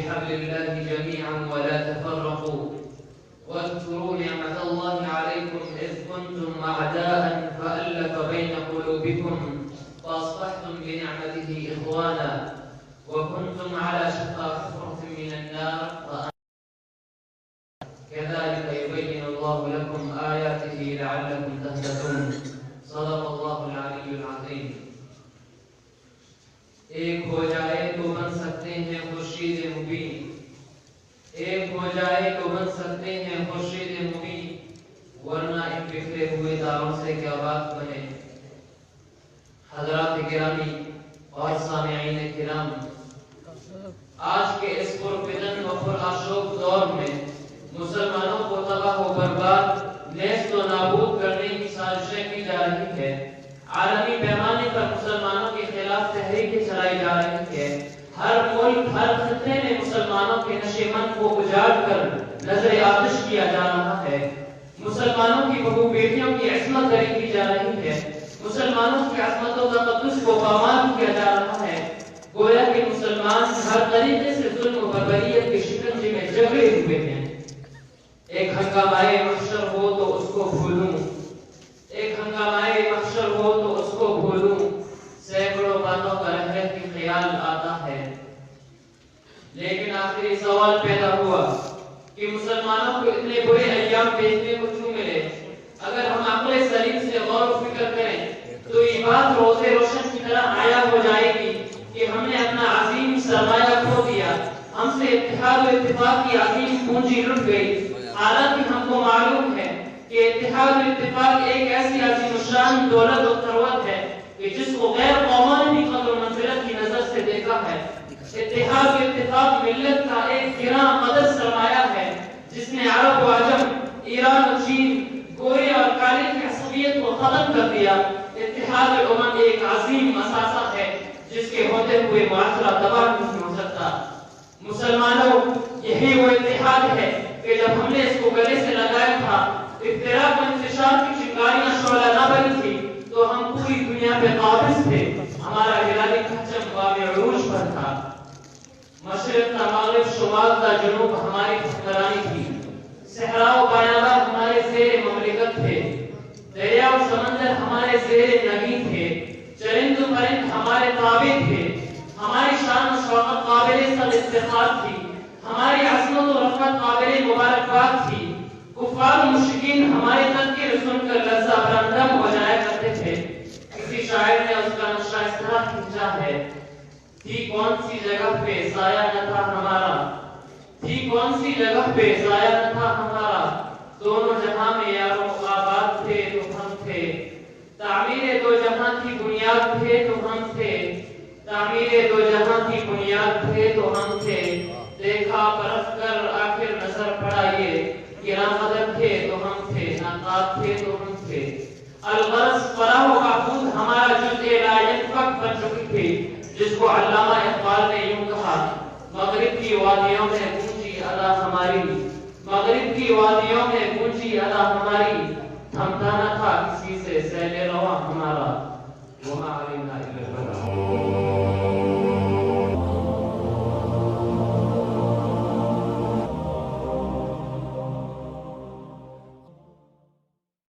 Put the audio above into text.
بحبل الله جميعا ولا تفرقوا واذكروا نعمة الله عليكم إذ كنتم أعداء فألف بين قلوبكم فأصبحتم بنعمته إخوانا وكنتم على شفا حفرة من النار كذلك يبين الله لكم آياته لعلكم تهتدون صدق الله العلي العظيم. ایک ہو جائے تو بن سکتے ہیں خورشید مبین، ایک ہو جائے تو بن سکتے ہیں خورشید مبین، ورنہ ان بکھرے ہوئے تاروں سے کیا بات بنے. حضرات گرامی اور سامعین کرام، آج کے اس پرفتن و پرآشوب دور میں مسلمانوں کو تباہ و برباد، نیست و نابود کرنے کی سازشیں کی جا رہی ہے. عالمی پیمانے پر مسلمانوں کے خلاف تحریکیں چلائی جا رہی ہے. ہر ملک، ہر خطے میں مسلمانوں کے نشیمن کو اجاڑ کر نظر آتش کیا جا رہا ہے. مسلمانوں کی بہو بیٹیوں کی عصمت دری کی جا رہی ہے. مسلمانوں کی عصمت و تقدس کو پامال کیا جا رہا ہے. گویا کہ مسلمان ہر طریقے سے ظلم و بربریت کے شکنجے میں جکڑے ہوئے ہیں. ایک ہنگامہ محشر ہو تو اس کو بھولوں، ایک ہنگامہ محشر ہو تو اس کو بھولوں، سینکڑوں باتوں کا رہ رہ کے خیال آتا ہے. لیکن آخری سوال پیدا ہوا کہ مسلمانوں کو اتنے برے ایام دیکھنے کو کیوں ملے؟ اگر ہم عقل سلیم سے غور و فکر کریں تو یہ بات روز روشن کی طرح عیاں ہو جائے گی کہ ہم نے اپنا عظیم سرمایہ کھو دیا. ہم سے اتحاد و اتفاق کی عظیم پونجی لٹ گئی. حالانکہ ہم کو معلوم ہے کہ اتحاد و اتفاق ایک ایسی عظیم شان دولت و ثروت ہے کہ جس کو غیر قوموں نے بھی قدر و منزلت کی نظر سے دیکھا ہے. اتحاد و اتفاق ملت کا ایک گراں قدر سرمایہ ہے جس نے عرب و عجم، ایران و چین، گورے اور کالے کی عصبیت کو ختم کر دیا. اتحاد الامم ایک عظیم اثاثہ ہے جس کے ہوتے ہوئے معاشرہ تباہ نہیں ہو سکتا. مسلمانوں، یہی وہ اتحاد ہے کہ جب ہم نے اس کو گلے سے لگایا تھا، افتراق و انتشار کی چنگاریاں شعلہ نہ بنی تھی تو ہم پوری دنیا پہ قابض تھے. ہمارا ہلالی پرچم باب عروج پر تھا. مشرق تا مغرب، شمال تا جنوب ہماری حکمرانی تھی. صحرا و بیابان ہمارے زیر مملکت تھے. دریا و سمندر ہمارے زیر نگین تھے. چرند و پرند ہمارے تابع تھے. ہماری شان و شوکت قابل صد افتخار تھی. ہماری عظمت و رفعت قابل مبارکباد تھی. کفار و مشرکین ہمارے تذکر سن کر لرزہ برندم ہو جایا کرتے تھے. کسی شاعر نے اس کا نقشہ اس طرح کھینچا ہے: تھی کون سی جگہ پہ سایہ نہ تھا ہمارا، تھی کون سی جگہ پہ سایہ نہ تھا ہمارا، دونوں جہاں میں یاروں آباد تھے تو ہم تھے. تعمیر دو جہاں کی بنیاد تھے تو ہم تھے. تعمیر دو جہاں کی بنیاد تھے تو ہم تھے. دیکھا پرکھ کر آخر نظر پڑا یہ، گراں قدر تھے تو ہم تھے، ناقاب تھے تو ہم تھے. الغرض فلاح و بہبود ہمارا جزء لا ينفک بن چکی تھی، جس کو علامہ اقبال نے یوں کہا: مغرب کی وادیوں میں گونجی ادا ہماری، مغرب کی وادیوں میں گونجی ادا ہماری، تھمتا نہ تھا کسی سے سیل رواں ہمارا. وما علینا الا البلاغ.